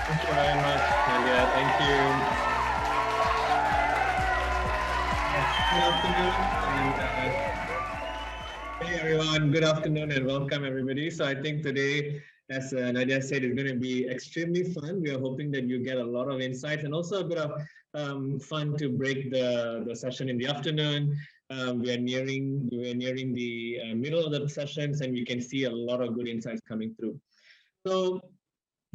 Thank you very much, Nadia. Thank you. Yes, good afternoon. Hey everyone, good afternoon and welcome everybody. So I think today, as Nadia said, is going to be extremely fun. We are hoping that you get a lot of insights and also a bit of fun to break the session in the afternoon. We are nearing the middle of the sessions and we can see a lot of good insights coming through. So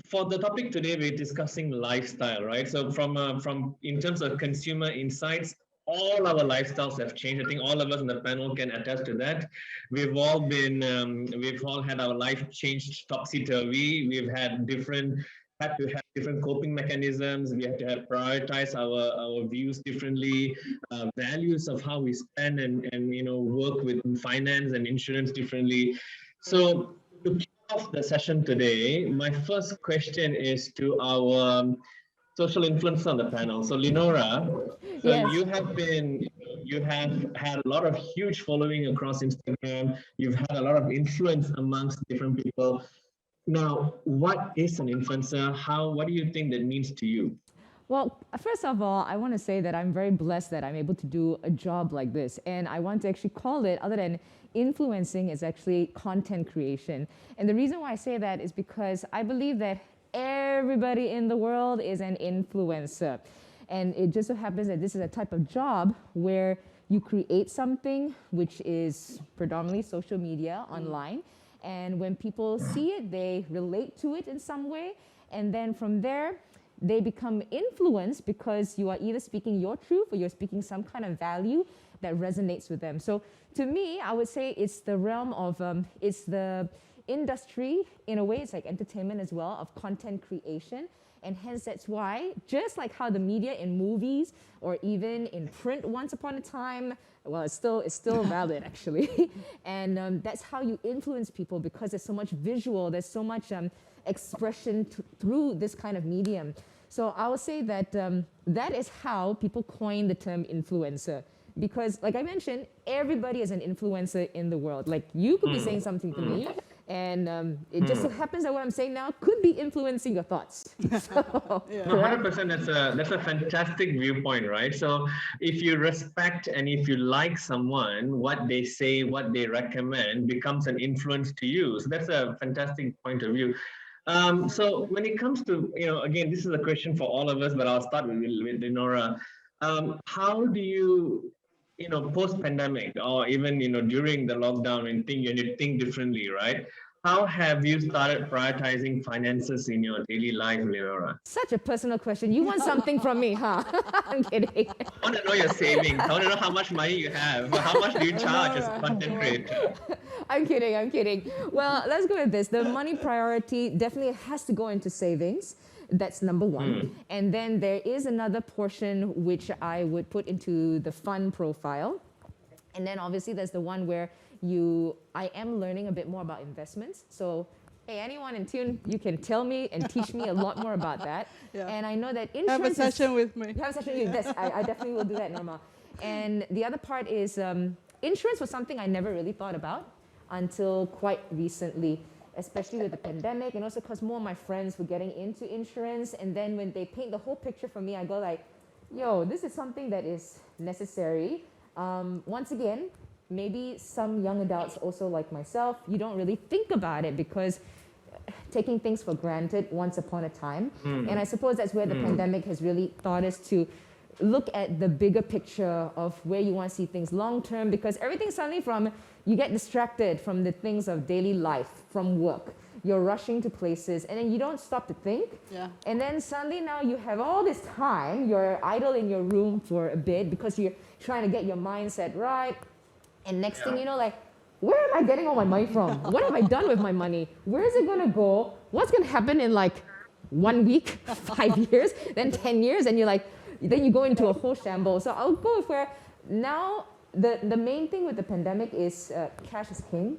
for the topic today, we're discussing lifestyle, right? So from in terms of consumer insights, all our lifestyles have changed. I think all of us in the panel can attest to that. We've all had our life changed topsy turvy. Had to have different coping mechanisms. We had to have prioritize our views differently, values of how we spend and work with finance and insurance differently. So to kick off the session today, my first question is to our social influencer on the panel. So Lenora, so Yes. you have had a lot of huge following across Instagram. You've had a lot of influence amongst different people. Now, what is an influencer? What do you think that means to you? Well, first of all, I want to say that I'm very blessed that I'm able to do a job like this. And I want to actually call it, other than influencing, is actually content creation. And the reason why I say that is because I believe that everybody in the world is an influencer. And it just so happens that this is a type of job where you create something which is predominantly social media online. And when people see it, they relate to it in some way. And then from there, they become influenced because you are either speaking your truth or you're speaking some kind of value that resonates with them. So to me, I would say it's the realm of, it's the industry, in a way, it's like entertainment as well, of content creation. And hence that's why, just like how the media in movies or even in print once upon a time, well, it's still valid actually. And that's how you influence people, because there's so much visual, there's so much expression through this kind of medium. So I would say that that is how people coin the term influencer. Because, like I mentioned, everybody is an influencer in the world. Like, you could be saying something to me, and it just so happens that what I'm saying now could be influencing your thoughts. So, Yeah. No, 100%. That's a fantastic viewpoint, right? So if you respect and if you like someone, what they say, what they recommend becomes an influence to you. So that's a fantastic point of view. So when it comes to, again, this is a question for all of us, but I'll start with Lenora. How do you, post-pandemic or even, during the lockdown when you think differently, right? How have you started prioritizing finances in your daily life, Lenora? such a personal question. You want something from me, huh? I'm kidding. I want to know your savings. I want to know how much money you have. How much do you charge as a content creator? I'm kidding, I'm kidding. Well, let's go with this. The money priority definitely has to go into savings. That's number one. And then there is another portion which I would put into the fund profile. And then obviously there's the one where I am learning a bit more about investments. So, hey, anyone in tune, you can tell me and teach me a lot more about that. Yeah. And I know that Have a insurance is, session with me. have a session with this. I definitely will do that, Norma. And the other part is insurance was something I never really thought about until quite recently, especially with the pandemic, and also because more of my friends were getting into insurance. And then when they paint the whole picture for me, I go like, yo, this is something that is necessary. Once again, maybe some young adults also like myself, you don't really think about it because taking things for granted once upon a time. And I suppose that's where the pandemic has really taught us to look at the bigger picture of where you want to see things long term, because everything suddenly you get distracted from the things of daily life, from work. You're rushing to places and then you don't stop to think. Yeah. And then suddenly now you have all this time, you're idle in your room for a bit because you're trying to get your mindset right. And next thing you know, like, where am I getting all my money from? What have I done with my money? Where is it gonna go? What's gonna happen in like 1 week, 5 years, then 10 years? And then you go into a whole shambles. So I'll go with where now the main thing with the pandemic is cash is king,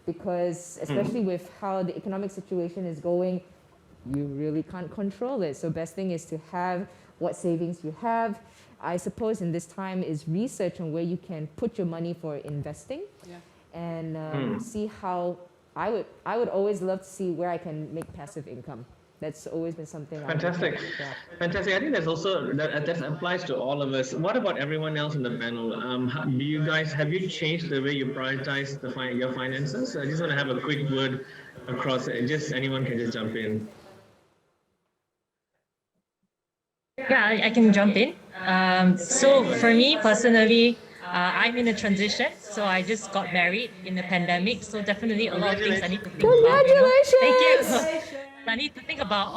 because especially with how the economic situation is going, you really can't control it. So best thing is to have what savings you have. I suppose in this time is research on where you can put your money for investing. Yeah. And see how I would always love to see where I can make passive income. That's always been something I've looked Fantastic. at. Yeah. Fantastic. I think that's also that applies to all of us. What about everyone else in the panel? Do you guys have you changed the way you prioritize your finances? I just want to have a quick word across. Just anyone can just jump in. Yeah, I can jump in. So for me personally, I'm in a transition. So I just got married in the pandemic. So definitely a lot of things I need to think about. Thank you. I need to think about,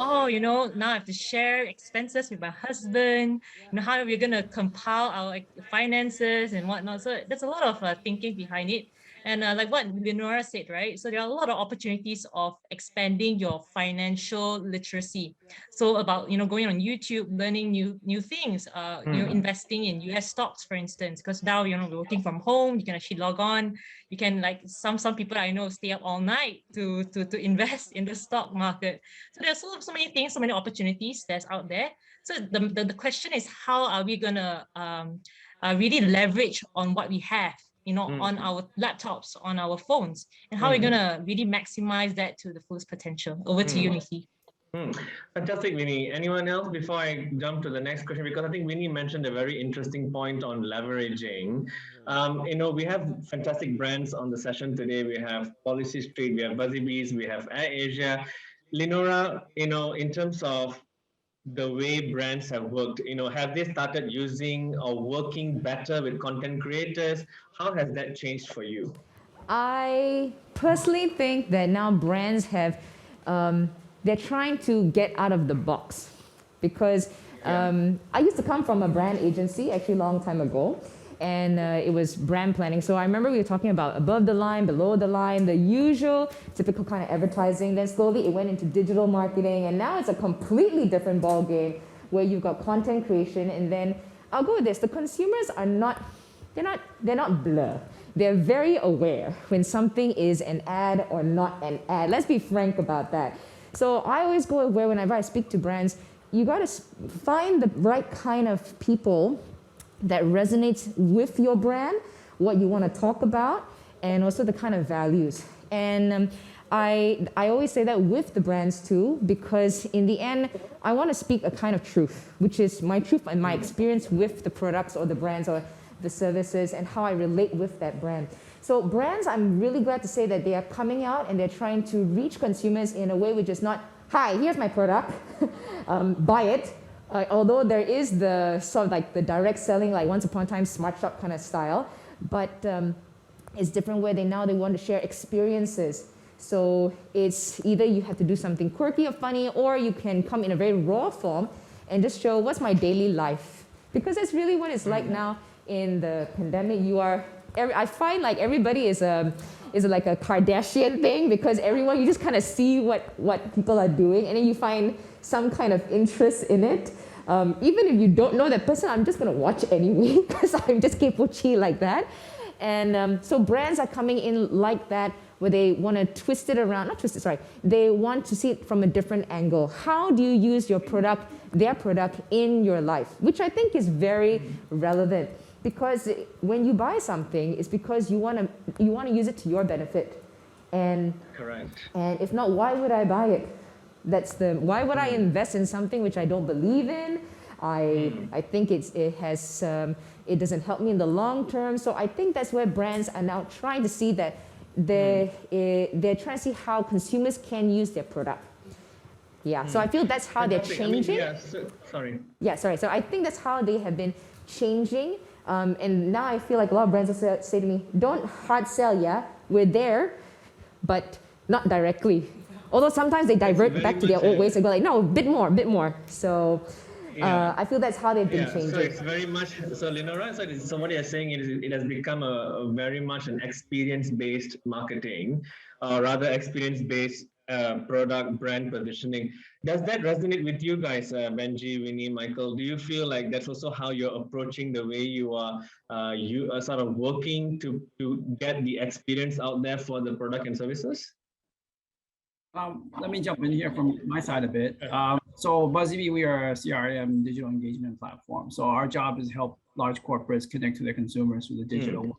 now I have to share expenses with my husband, how we're going to compile our finances and whatnot. So there's a lot of thinking behind it. And like what Leonora said, right? So there are a lot of opportunities of expanding your financial literacy. So about, going on YouTube, learning new things, investing in US stocks, for instance, because now, we're working from home, you can actually log on. You can, like some people I know, stay up all night to invest in the stock market. So there's so many things, so many opportunities that's out there. So the question is, how are we gonna really leverage on what we have, on our laptops, on our phones, and how are we gonna really maximize that to the fullest potential? Over to you, Nikki. Fantastic, Winnie. Anyone else before I jump to the next question? Because I think Winnie mentioned a very interesting point on leveraging. We have fantastic brands on the session today. We have Policy Street, we have Buzzy Bees, we have AirAsia. Lenora, in terms of the way brands have worked, have they started using or working better with content creators? How has that changed for you? I personally think that now brands have, they're trying to get out of the box because I used to come from a brand agency actually a long time ago, and it was brand planning. So I remember we were talking about above the line, below the line, the usual typical kind of advertising. Then slowly it went into digital marketing, and now it's a completely different ball game where you've got content creation. And then I'll go with this: the consumers are not, they're not blur. They're very aware when something is an ad or not an ad. Let's be frank about that. So I always go where whenever I speak to brands, you got to find the right kind of people that resonates with your brand, what you want to talk about, and also the kind of values. And I always say that with the brands too, because in the end, I want to speak a kind of truth, which is my truth and my experience with the products or the brands or the services and how I relate with that brand. So brands, I'm really glad to say that they are coming out and they're trying to reach consumers in a way which is not, hi, here's my product, buy it. Although there is the sort of like the direct selling, like once upon a time smart shop kind of style, but it's different where they want to share experiences. So it's either you have to do something quirky or funny, or you can come in a very raw form and just show what's my daily life. Because that's really what it's like now in the pandemic. I find like everybody is like a Kardashian thing, because everyone, you just kind of see what people are doing, and then you find some kind of interest in it. Even if you don't know that person, I'm just going to watch anyway, because I'm just kepochi like that. And so brands are coming in like that, where they want to twist it around, not twist it, sorry, they want to see it from a different angle. How do you use your product, their product, in your life? Which I think is very relevant. Because when you buy something, it's because you want to use it to your benefit, and correct. And if not, why would I buy it? Why would I invest in something which I don't believe in? I think it doesn't help me in the long term. So I think that's where brands are now trying to see that they're trying to see how consumers can use their product. Yeah. So I feel that's how they're changing. Sorry. Yeah. Sorry. So I think that's how they have been changing. And now I feel like a lot of brands will say to me, don't hard sell, yeah? We're there, but not directly. Although sometimes they divert back to their old ways and go like, no, a bit more. So I feel that's how they've been changing. So it's very much, so Lenora, so what you're saying is it has become a very much an experience-based marketing, rather experience-based product brand positioning. Does that resonate with you guys, Benji, Winnie, Michael? Do you feel like that's also how you're approaching the way you are sort of working to get the experience out there for the product and services? Let me jump in here from my side a bit. So BuzzBee, we are a CRM digital engagement platform. So our job is to help large corporates connect to their consumers through the digital world.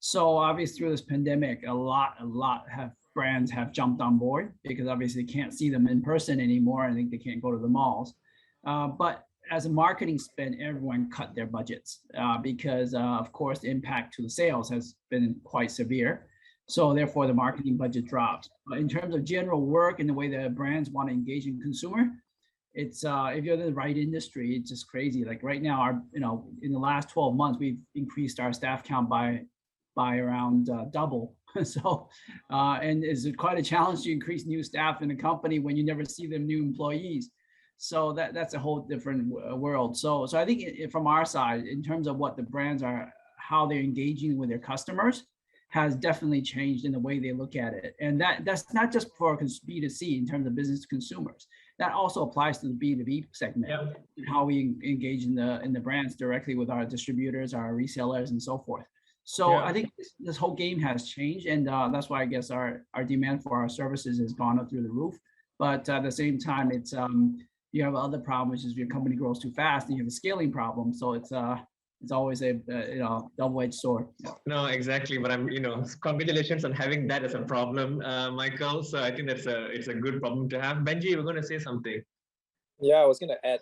So obviously through this pandemic, a lot have brands have jumped on board because obviously they can't see them in person anymore. I think they can't go to the malls. But as a marketing spend, everyone cut their budgets because, of course, the impact to the sales has been quite severe. So therefore, the marketing budget dropped. But in terms of general work and the way that brands want to engage in consumer, it's if you're in the right industry, it's just crazy. Like right now, our in the last 12 months, we've increased our staff count by around double. So and it's quite a challenge to increase new staff in a company when you never see them new employees. So that's a whole different world. So I think from our side, in terms of what the brands are, how they're engaging with their customers, has definitely changed in the way they look at it. And that's not just for B2C in terms of business to consumers. That also applies to the B2B segment, how we engage in the brands directly with our distributors, our resellers, and so forth. So I think this whole game has changed, and that's why I guess our demand for our services has gone up through the roof. But at the same time, it's you have other problem, which is if your company grows too fast, and you have a scaling problem. So it's always a double-edged sword. No, exactly. But congratulations on having that as a problem, Michael. So I think it's a good problem to have. Benji, you were going to say something. Yeah, I was going to add,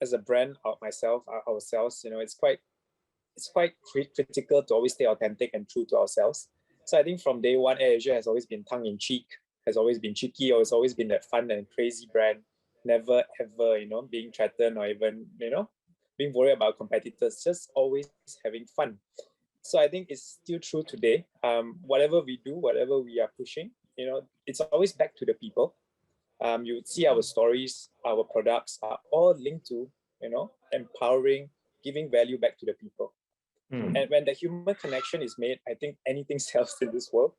as a brand of ourselves, it's quite critical to always stay authentic and true to ourselves. So I think from day one, AirAsia has always been tongue in cheek, has always been cheeky, or has always been that fun and crazy brand. Never ever, being threatened or even, being worried about competitors, just always having fun. So I think it's still true today. Whatever we do, whatever we are pushing, it's always back to the people. You would see our stories, our products are all linked to, empowering, giving value back to the people. And when the human connection is made, I think anything sells in this world.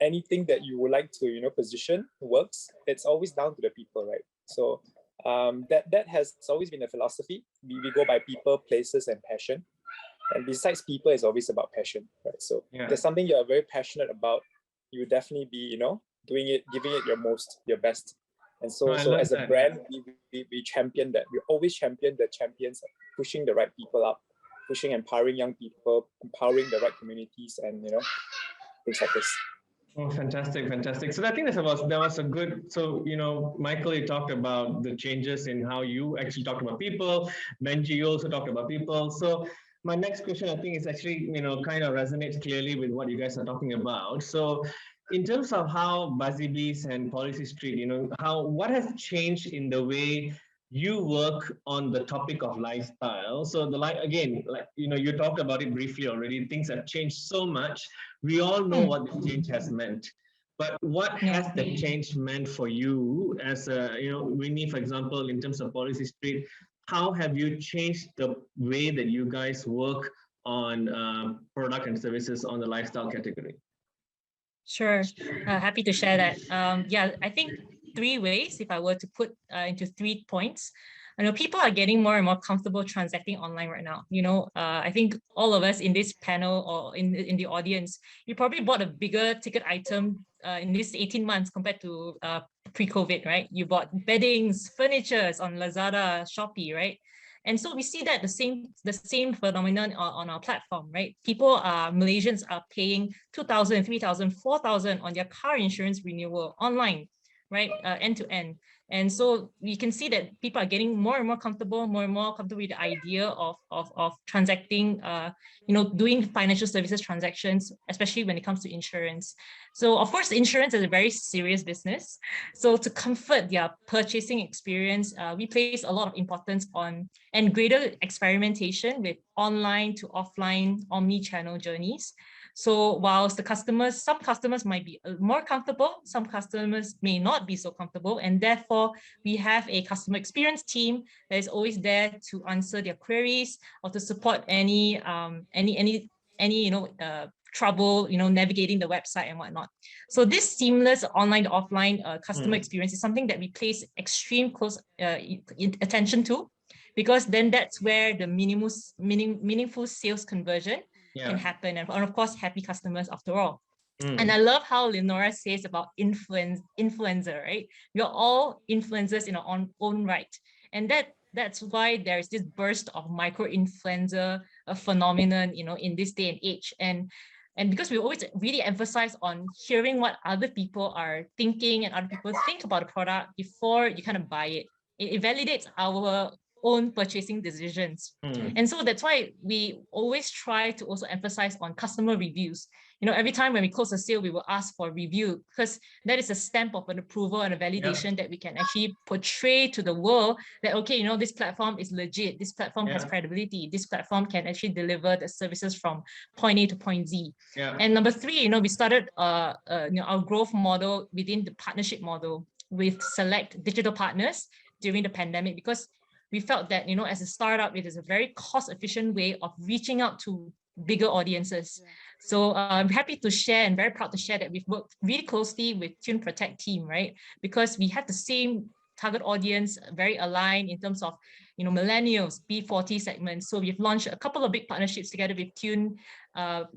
Anything that you would like to, position works. It's always down to the people, right? So that has always been a philosophy. We go by people, places, and passion. And besides people, it's always about passion, right? So there's something you're very passionate about, you would definitely be, doing it, giving it your best. And so as a brand, we champion that. We always champion the champions, pushing the right people up, pushing, empowering young people, empowering the right communities, and things like this. Oh, fantastic. So I think that was a good, so, Michael, you talked about the changes in how you actually talked about people. Benji, you also talked about people. So my next question, I think, is actually, kind of resonates clearly with what you guys are talking about. So in terms of how BuzzyBees and Policy Street, what has changed in the way you work on the topic of lifestyle? So you talked about it briefly already. Things have changed so much. We all know what the change has meant. But what has the change meant for you as Winnie, for example, in terms of Policy Street? How have you changed the way that you guys work on product and services on the lifestyle category? Sure, happy to share that. I think 3 ways, if I were to put into 3 points. People are getting more and more comfortable transacting online right now. I think all of us in this panel or in the audience, you probably bought a bigger ticket item in these 18 months compared to pre-COVID, right? You bought beddings, furnitures on Lazada, Shopee, right? And so we see that the same phenomenon on our platform, right? Malaysians are paying 2,000, 3,000, 4,000 on their car insurance renewal online, right? End to end. And so we can see that people are getting more and more comfortable with the idea of transacting, doing financial services transactions, especially when it comes to insurance. So of course, insurance is a very serious business. So to comfort their purchasing experience, we place a lot of importance on and greater experimentation with online to offline omni-channel journeys. So whilst some customers might be more comfortable, some customers may not be so comfortable, and therefore we have a customer experience team that is always there to answer their queries or to support any trouble, navigating the website and whatnot. So this seamless online to offline customer experience is something that we place extreme close attention to, because then that's where the meaningful sales conversion can happen, and of course happy customers after all. And I love how Leonora says about influencer, right? We are all influencers in our own right, and that's why there's this burst of micro influencer phenomenon, in this day and age. And And because we always really emphasize on hearing what other people are thinking and other people think about a product before you kind of buy it, it validates our own purchasing decisions. And so that's why we always try to also emphasize on customer reviews. Every time when we close a sale, we will ask for a review, because that is a stamp of an approval and a validation that we can actually portray to the world that, okay, this platform is legit. This platform has credibility. This platform can actually deliver the services from point A to point Z. And number three, we started our growth model within the partnership model with select digital partners during the pandemic, because we felt that, as a startup, it is a very cost-efficient way of reaching out to bigger audiences. So I'm happy to share and very proud to share that we've worked really closely with Tune Protect team, right? Because we have the same target audience, very aligned in terms of, millennials, B40 segments. So we've launched a couple of big partnerships together with Tune,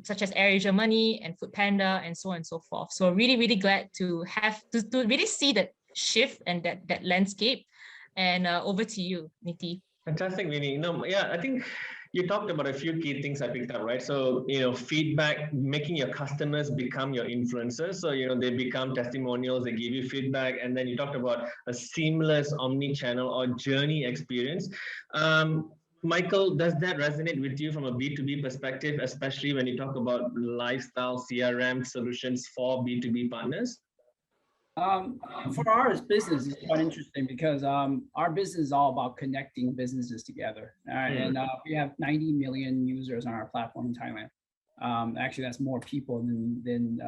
such as AirAsia Money and Foodpanda and so on and so forth. So really, really glad to have to really see that shift and that landscape. And over to you, Niti. Fantastic, Vinny. I think you talked about a few key things I picked up, right? So, feedback, making your customers become your influencers. So, they become testimonials, they give you feedback. And then you talked about a seamless omni-channel or journey experience. Michael, does that resonate with you from a B2B perspective, especially when you talk about lifestyle CRM solutions for B2B partners? For our business, it's quite interesting because our business is all about connecting businesses together. And we have 90 million users on our platform in Thailand. Actually, that's more people than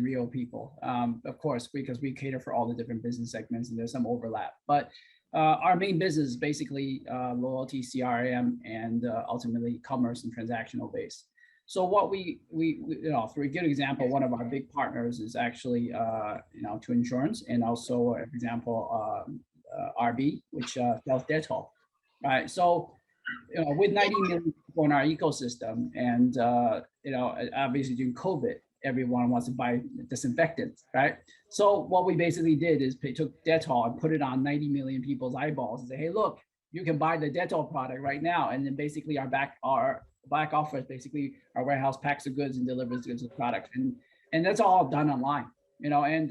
real people. Of course, because we cater for all the different business segments and there's some overlap. But our main business is basically loyalty, CRM, and ultimately commerce and transactional based. So what we for a good example, one of our big partners is actually Tune Insurance, and also, for example, RB, which sells Dettol, right? So with 90 million people in our ecosystem, and obviously during COVID, everyone wants to buy disinfectant, right? So what we basically did is took Dettol and put it on 90 million people's eyeballs and say, hey, look, you can buy the Dettol product right now, and then basically our back office, basically our warehouse packs the goods and delivers goods and products, and that's all done online, and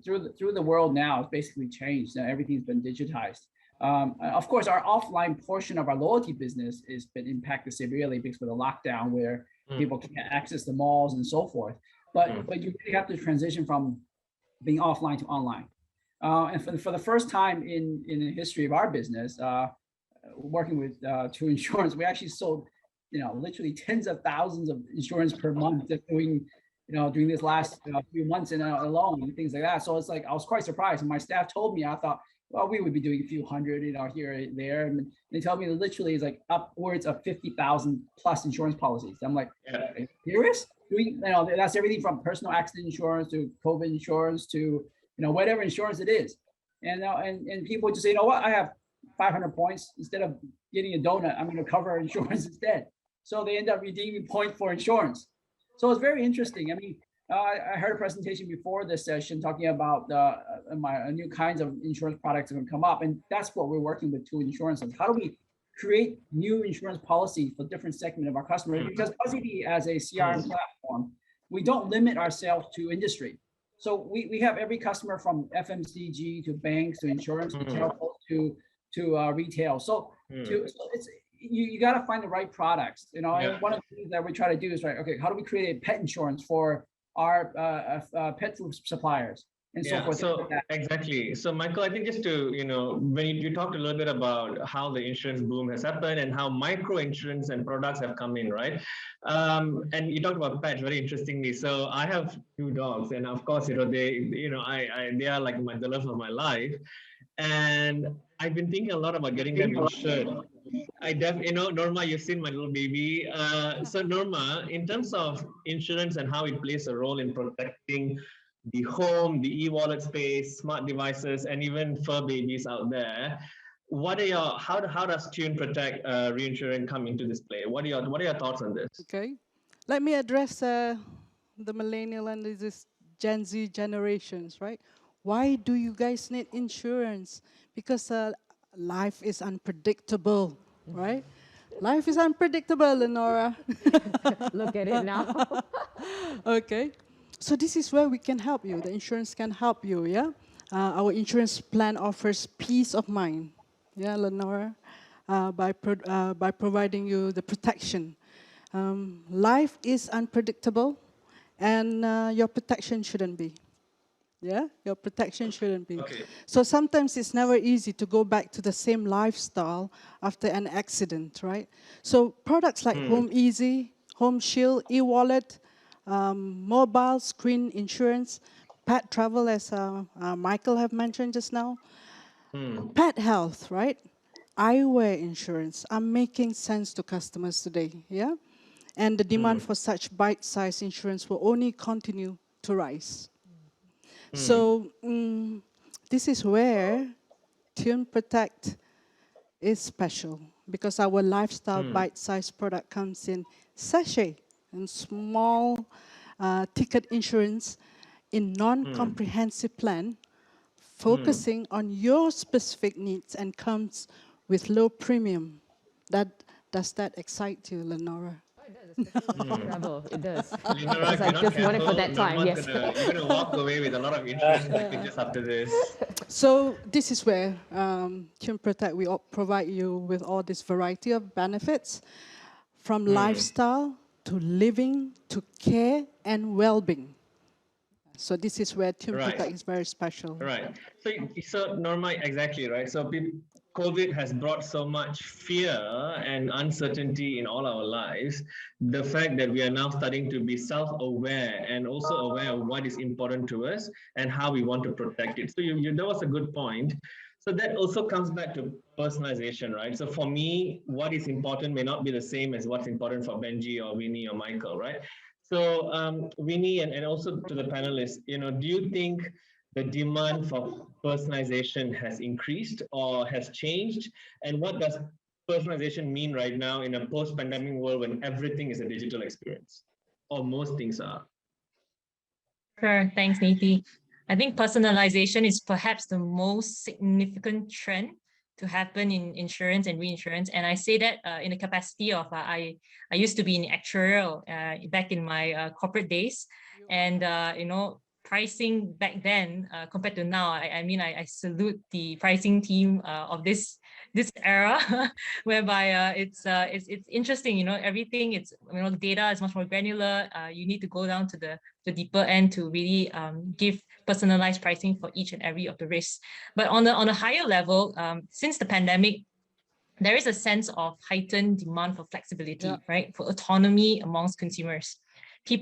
through the world now, it's basically changed. Everything's been digitized. Of course, our offline portion of our loyalty business has been impacted severely because of the lockdown, where people can't access the malls and so forth. But you really have to transition from being offline to online. And for the first time in the history of our business, working with Tune Insurance, we actually sold literally tens of thousands of insurance per month during this last few months and alone and things like that. So it's like, I was quite surprised. And my staff told me, I thought, well, we would be doing a few hundred, here and there. And they tell me that literally it's like upwards of 50,000 plus insurance policies. I'm like, are you serious? That's everything from personal accident insurance to COVID insurance to, whatever insurance it is. And people just say, you know what, I have 500 points. Instead of getting a donut, I'm going to cover insurance instead. So they end up redeeming points for insurance. So it's very interesting. I mean, I heard a presentation before this session talking about my new kinds of insurance products that are going to come up. And that's what we're working with Tune Insurance. How do we create new insurance policy for different segment of our customers? Because BuzzED as a CRM platform, we don't limit ourselves to industry. So we have every customer from FMCG to banks to insurance to telco to retail. So it's you got to find the right products, And one of the things that we try to do is, okay, how do we create a pet insurance for our pet food suppliers and so forth? So exactly. So Michael, I think just to, when you talked a little bit about how the insurance boom has happened and how micro insurance and products have come in, right? And you talked about pets very interestingly. So I have 2 dogs, and of course, they are like the love of my life. And I've been thinking a lot about getting them insured. Norma, you've seen my little baby. So Norma, in terms of insurance and how it plays a role in protecting the home, the e-wallet space, smart devices, and even fur babies out there, how does Tune Protect reinsurance come into this play? What are your thoughts on this? Okay, let me address the millennial and this Gen Z generations, right? Why do you guys need insurance? Because life is unpredictable, right? Life is unpredictable, Lenora. Look at it now. Okay. So this is where we can help you. The insurance can help you, yeah? Our insurance plan offers peace of mind, yeah, Lenora, by providing you the protection. Life is unpredictable, and your protection shouldn't be. Yeah, your protection shouldn't be. Okay. So sometimes it's never easy to go back to the same lifestyle after an accident, right? So products like Home Easy, Home Shield, e-wallet, mobile screen insurance, pet travel, as Michael have mentioned just now, pet health, right? Eyewear insurance are making sense to customers today, yeah? And the demand for such bite-sized insurance will only continue to rise. So this is where Tune Protect is special, because our lifestyle bite-sized product comes in sachet and small ticket insurance in non-comprehensive plan, focusing on your specific needs, and comes with low premium. Does that excite you, Lenora? Travel, it does. Lenora, if I you're not just wanted for careful, that time, Norma's yes. you're gonna walk away with a lot of insurance packages after this. So this is where Tune Protect, we provide you with all this variety of benefits, from lifestyle to living to care and well-being. So this is where Tune Right. Protect is very special. Right. So Norma, exactly right. So COVID has brought so much fear and uncertainty in all our lives. The fact that we are now starting to be self-aware and also aware of what is important to us and how we want to protect it. So that was a good point. So that also comes back to personalization, right? So for me, what is important may not be the same as what's important for Benji or Winnie or Michael, right? So Winnie and also to the panelists, do you think the demand for personalization has increased or has changed? And what does personalization mean right now in a post-pandemic world when everything is a digital experience, or most things are? Sure, thanks, Niti. I think personalization is perhaps the most significant trend to happen in insurance and reinsurance. And I say that in the capacity of, I used to be in actuarial back in my corporate days. And, pricing back then compared to now, I salute the pricing team of this era, whereby it's interesting. Everything, the data is much more granular. You need to go down to the deeper end to really give personalized pricing for each and every of the risks. But on a higher level, since the pandemic, there is a sense of heightened demand for flexibility, right? For autonomy amongst consumers.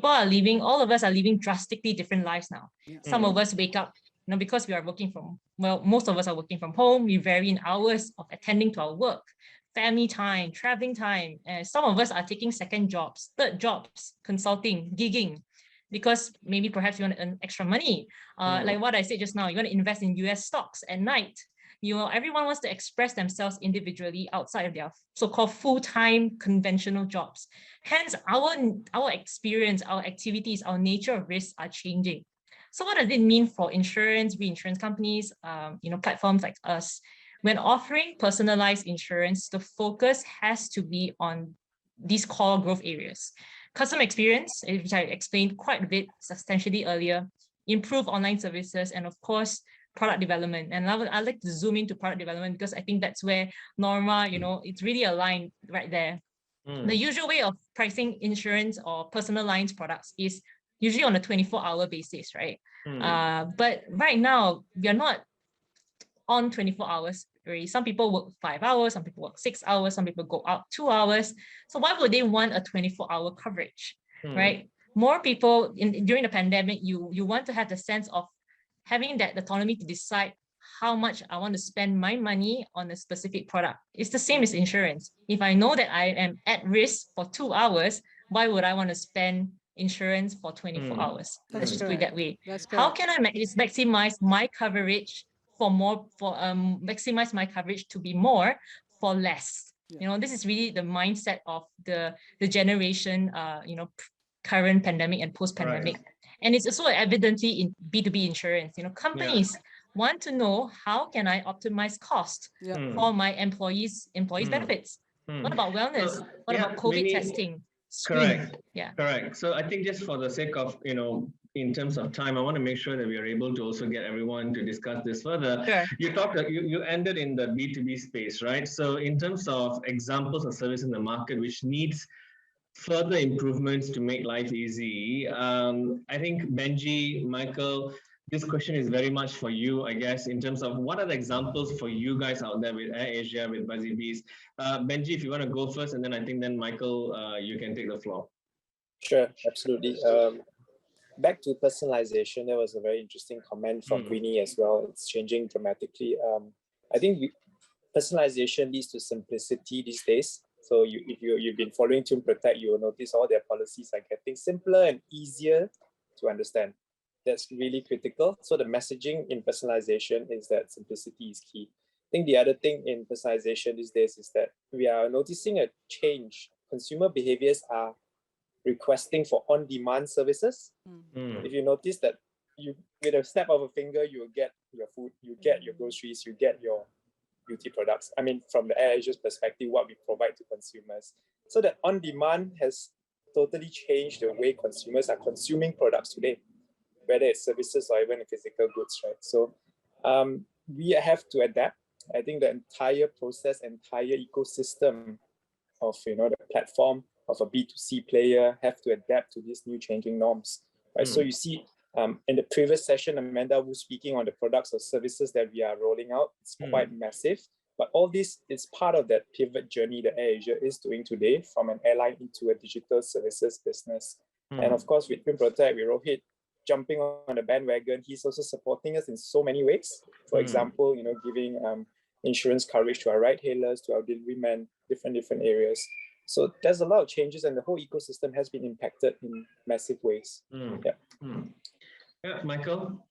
All of us are living drastically different lives now. Some of us wake up, because we are most of us are working from home. We vary in hours of attending to our work, family time, traveling time. Some of us are taking second jobs, third jobs, consulting, gigging, because maybe perhaps you want to earn extra money. Like what I said just now, you want to invest in US stocks at night. Everyone wants to express themselves individually outside of their so-called full-time conventional jobs. Hence, our experience, our activities, our nature of risks are changing. So what does it mean for insurance, reinsurance companies, platforms like us? When offering personalized insurance, the focus has to be on these core growth areas. Customer experience, which I explained quite a bit substantially earlier, improve online services, and of course, product development. And I'd like to zoom into product development because I think that's where Norma, it's really aligned right there. The usual way of pricing insurance or personal lines products is usually on a 24-hour basis, right? But right now, we are not on 24 hours. Already. Some people work 5 hours, some people work 6 hours, some people go out 2 hours. So why would they want a 24-hour coverage, right? More people during the pandemic, you want to have the sense of having that autonomy to decide how much I want to spend my money on a specific product. It's the same as insurance. If I know that I am at risk for 2 hours, why would I want to spend insurance for 24 hours? Let's just put it that way. How can I maximize my coverage maximize my coverage to be more for less? This is really the mindset of the generation, current pandemic and post-pandemic. Right. And it's also evidently in B2B insurance. Companies want to know, how can I optimize cost for my employees' benefits? What about wellness? So, What yeah, about COVID Winnie, testing? Screening? correct. Yeah. Correct. So I think just for the sake of, in terms of time, I want to make sure that we are able to also get everyone to discuss this further. Sure. You ended in the B2B space, right? So in terms of examples of service in the market which needs further improvements to make life easy, I think Benji, Michael, this question is very much for you, I guess, in terms of what are the examples for you guys out there with AirAsia, with BuzzyBees. Benji, if you want to go first, and then I think then Michael, you can take the floor. Sure, absolutely. Back to personalization, there was a very interesting comment from Queenie as well. It's changing dramatically. I think personalization leads to simplicity these days. So if you've been following Tune Protect, you will notice all their policies are getting simpler and easier to understand. That's really critical. So the messaging in personalization is that simplicity is key. I think the other thing in personalization these days is that we are noticing a change. Consumer behaviors are requesting for on-demand services. If you notice that with a snap of a finger, you will get your food, you get your groceries, you get your beauty products. I mean, from the AirAsia's perspective, what we provide to consumers. So that on-demand has totally changed the way consumers are consuming products today, whether it's services or even physical goods, right? So we have to adapt. I think the entire process, entire ecosystem of the platform of a B2C player have to adapt to these new changing norms, right? So you see in the previous session, Amanda was speaking on the products or services that we are rolling out. It's quite massive, but all this is part of that pivot journey that AirAsia is doing today from an airline into a digital services business. And of course, with Tune Protect, with Rohit jumping on the bandwagon, he's also supporting us in so many ways. For example, giving insurance coverage to our ride hailers, to our delivery men, different areas. So there's a lot of changes, and the whole ecosystem has been impacted in massive ways. Yeah, Michael.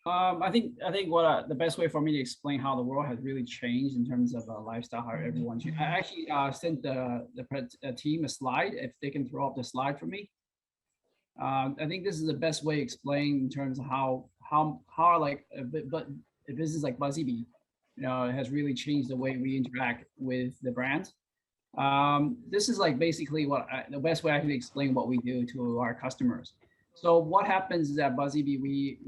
I think what the best way for me to explain how the world has really changed in terms of lifestyle, how everyone's. I actually sent the team a slide. If they can throw up the slide for me. I think this is the best way to explain in terms of how like a business like BuzzyBee, has really changed the way we interact with the brand. This is like basically the best way I can explain what we do to our customers. So what happens is at BuzzyBee, we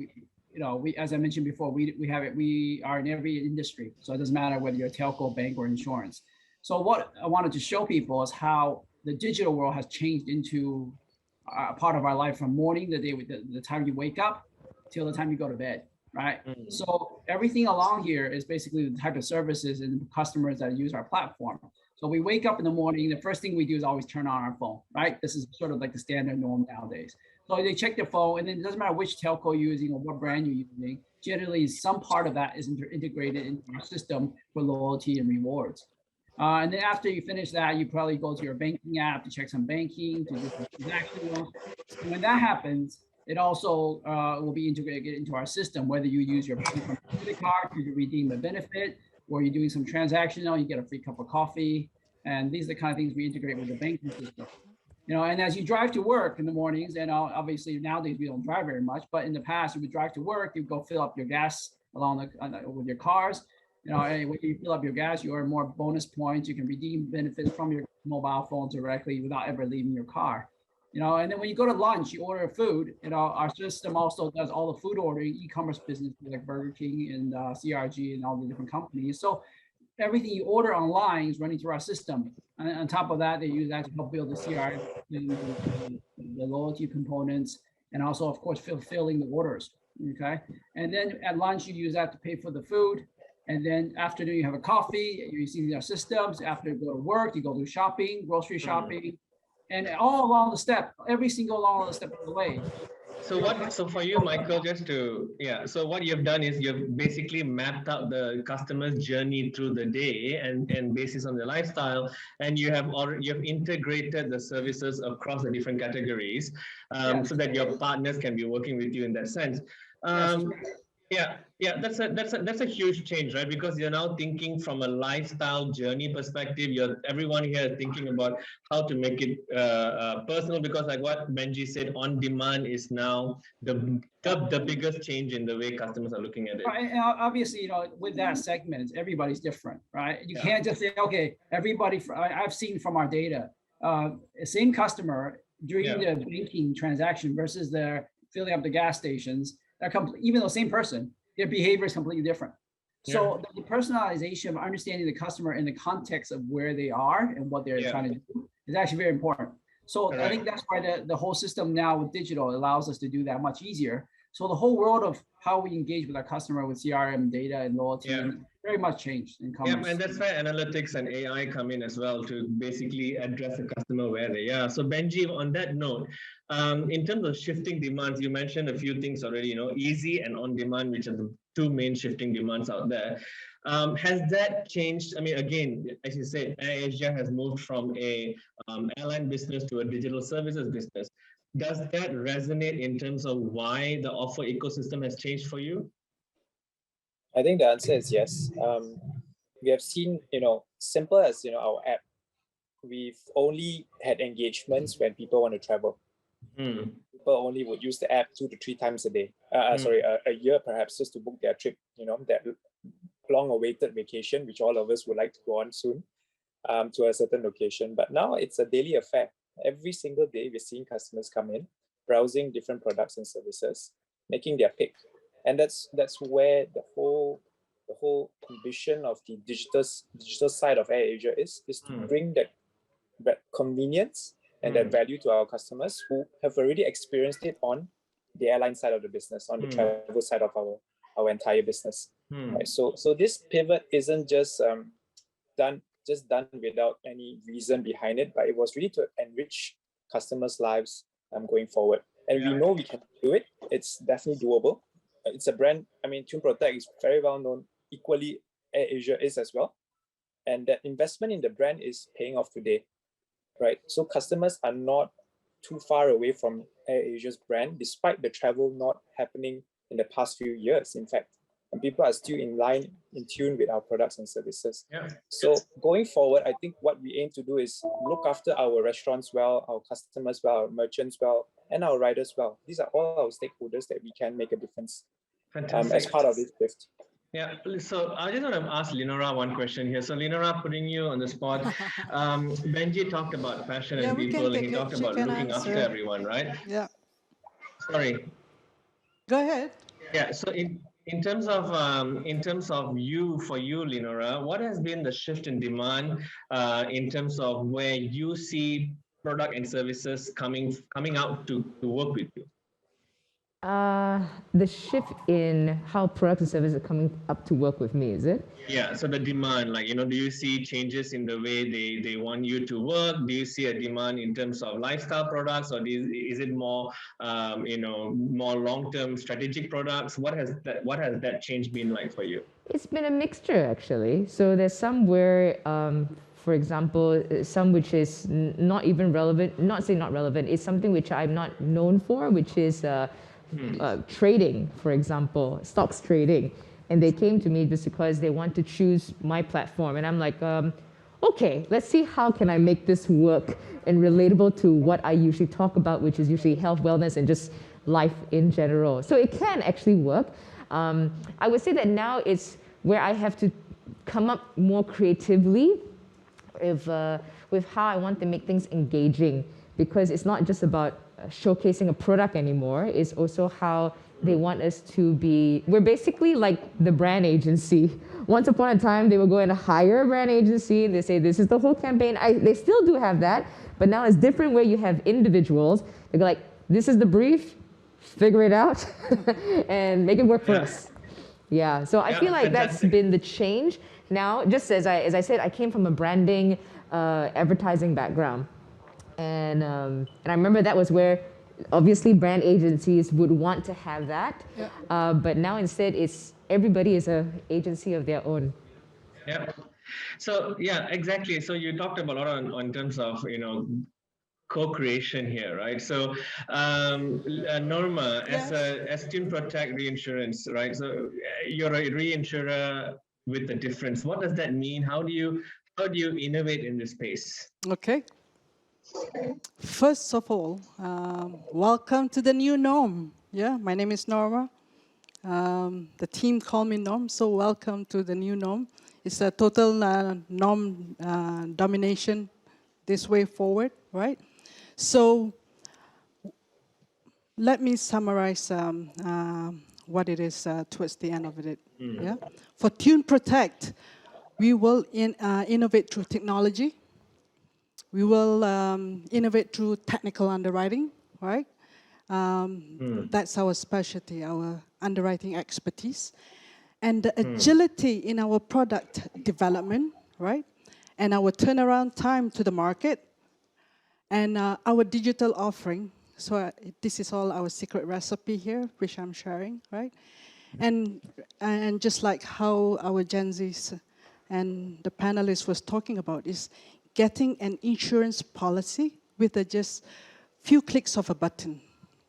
as I mentioned before, we are in every industry. So it doesn't matter whether you're a telco, bank, or insurance. So what I wanted to show people is how the digital world has changed into a part of our life from morning, the time you wake up, till the time you go to bed, right? So everything along here is basically the type of services and customers that use our platform. So we wake up in the morning, the first thing we do is always turn on our phone, right? This is sort of like the standard norm nowadays. So they check their phone, and then it doesn't matter which telco you're using or what brand you're using. Generally, some part of that is integrated into our system for loyalty and rewards. And then after you finish that, you probably go to your banking app to check some banking, to do some transactions. And when that happens, it also will be integrated into our system, whether you use your credit card to redeem a benefit, or you're doing some transactional, you get a free cup of coffee. And these are the kind of things we integrate with the banking system. And as you drive to work in the mornings, and obviously nowadays we don't drive very much, but in the past, you would drive to work, you go fill up your gas with your cars. And when you fill up your gas, you earn more bonus points. You can redeem benefits from your mobile phone directly without ever leaving your car. And then when you go to lunch, you order food. Our system also does all the food ordering, e-commerce business like Burger King and CRG and all the different companies. So everything you order online is running through our system. And on top of that, they use that to help build the CRM, the loyalty components, and also, of course, fulfilling the orders. Okay. And then at lunch, you use that to pay for the food. And then afternoon, you have a coffee, you're using our systems. After you go to work, you go do shopping, grocery shopping, and all along the step, every single along the step of the way. So for you, Michael, so what you've done is you've basically mapped out the customer's journey through the day and basis on their lifestyle, and you've integrated the services across the different categories, so that your partners can be working with you in that sense. Yeah, that's a huge change, right? Because you're now thinking from a lifestyle journey perspective. Everyone here is thinking about how to make it personal, because like what Benji said, on demand is now the biggest change in the way customers are looking at it. Right, and obviously, with that segment, everybody's different, right? You Yeah. can't just say, okay, everybody. I've seen from our data, same customer during Yeah. the banking transaction versus the filling up the gas stations. Even though same person, their behavior is completely different. So the personalization of understanding the customer in the context of where they are and what they're Yeah. trying to do is actually very important. So I think that's why the whole system now with digital allows us to do that much easier. So the whole world of how we engage with our customer with CRM data and loyalty Yeah. very much changed in Yeah, commerce. and that's where analytics and AI come in as well to basically address the customer where they are. So Benji, on that note, in terms of shifting demands, you mentioned a few things already, easy and on demand, which are the two main shifting demands out there. Has that changed? I mean, again, as you said, AirAsia has moved from a airline business to a digital services business. Does that resonate in terms of why the offer ecosystem has changed for you? I think the answer is yes. We have seen, simple as, our app, we've only had engagements when people want to travel. People only would use the app 2 to 3 times a day. A year perhaps, just to book their trip, that long-awaited vacation, which all of us would like to go on soon, to a certain location. But now it's a daily affair. Every single day, we're seeing customers come in, browsing different products and services, making their pick. And that's where the whole ambition of the digital side of AirAsia is to bring that convenience and that value to our customers who have already experienced it on the airline side of the business, on the travel side of our entire business. Right? So this pivot isn't just done without any reason behind it, but it was really to enrich customers' lives going forward. And we know we can do it. It's definitely doable. It's a brand. I mean, Tune Protect is very well known. Equally, AirAsia is as well. And that investment in the brand is paying off today, right? So customers are not too far away from AirAsia's brand, despite the travel not happening in the past few years, in fact. And people are still in tune with our products and services. Yeah. So going forward, I think what we aim to do is look after our restaurants well, our customers well, our merchants well, and our riders well. These are all our stakeholders that we can make a difference as part of this shift. Yeah, so I just want to ask Lenora one question here. So Lenora, putting you on the spot, Benji talked about passion and people, and he talked about looking after everyone, right? Yeah. Sorry. Go ahead. Yeah, so in terms of you, Lenora, what has been the shift in demand in terms of where you see product and services coming out to work with you? The shift in how products and services are coming up to work with me, is it? Yeah, so the demand, do you see changes in the way they want you to work? Do you see a demand in terms of lifestyle products, or is it more, more long-term strategic products? What has that change been like for you? It's been a mixture, actually. So there's some where, for example, some which is not even relevant, not say not relevant, it's something which I'm not known for, which is trading, for example, stocks trading. And they came to me just because they want to choose my platform. And I'm like, okay, let's see how can I make this work and relatable to what I usually talk about, which is usually health, wellness, and just life in general. So it can actually work. I would say that now it's where I have to come up more creatively with how I want to make things engaging, because it's not just about showcasing a product anymore. It's also how they want us to be. We're basically like the brand agency. Once upon a time, they would go and hire a brand agency, and they say, this is the whole campaign. They still do have that, but now it's different where you have individuals. They go like, this is the brief, figure it out, and make it work for us. Yeah, so I feel like that's been the change. Now, just as I said, I came from a branding, advertising background. And I remember that was where obviously brand agencies would want to have that. Yeah. But now instead everybody is an agency of their own. Yeah. So yeah, exactly. So you talked about a lot on terms of, co-creation here, right? So, Norma, as Tune Protect Reinsurance, right? So, you're a reinsurer with a difference. What does that mean? How do you innovate in this space? Okay. First of all, welcome to the new norm. Yeah, my name is Norma. The team call me Norm, so welcome to the new norm. It's a total norm domination this way forward, right? So let me summarize what it is towards the end of it. Yeah, for Tune Protect, we will innovate through technology. We will innovate through technical underwriting, right? That's our specialty, our underwriting expertise. And the agility in our product development, right? And our turnaround time to the market. And our digital offering. So this is all our secret recipe here, which I'm sharing, right? And just like how our Gen Zs and the panelists was talking about is getting an insurance policy with just few clicks of a button,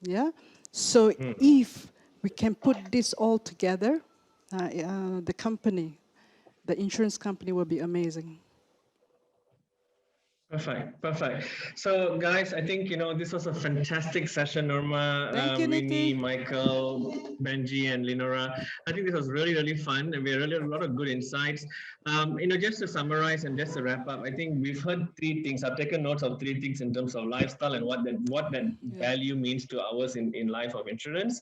yeah? So if we can put this all together, the company, the insurance company will be amazing. Perfect. So, guys, I think, this was a fantastic session, Norma, Thank you, Winnie, Niti. Michael, Benji, and Lenora. I think this was really, really fun, and we really had a lot of good insights. Just to summarize and just to wrap up, I think we've heard three things. I've taken notes of three things in terms of lifestyle and what that value means to ours in life of insurance.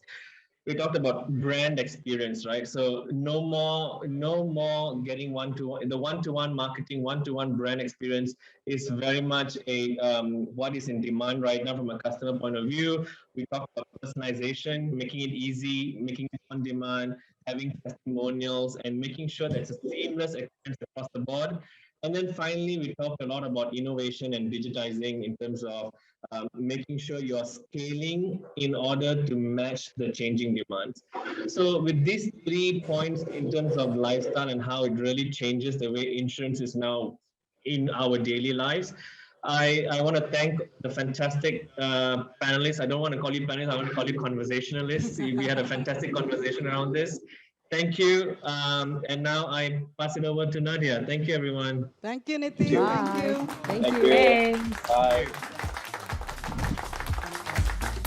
We talked about brand experience, right? So no more getting one-to-one. The one-to-one marketing, one-to-one brand experience is very much a what is in demand right now from a customer point of view. We talked about personalization, making it easy, making it on demand, having testimonials, and making sure that it's a seamless experience across the board. And then finally, we talked a lot about innovation and digitizing in terms of making sure you're scaling in order to match the changing demands. So with these 3 points in terms of lifestyle and how it really changes the way insurance is now in our daily lives, I want to thank the fantastic panelists. I don't want to call you panelists, I want to call you conversationalists. We had a fantastic conversation around this. Thank you. And now I pass it over to Nadia. Thank you, everyone. Thank you, Niti. Bye. Thank you. Thank you. Thank you. Thanks. Bye.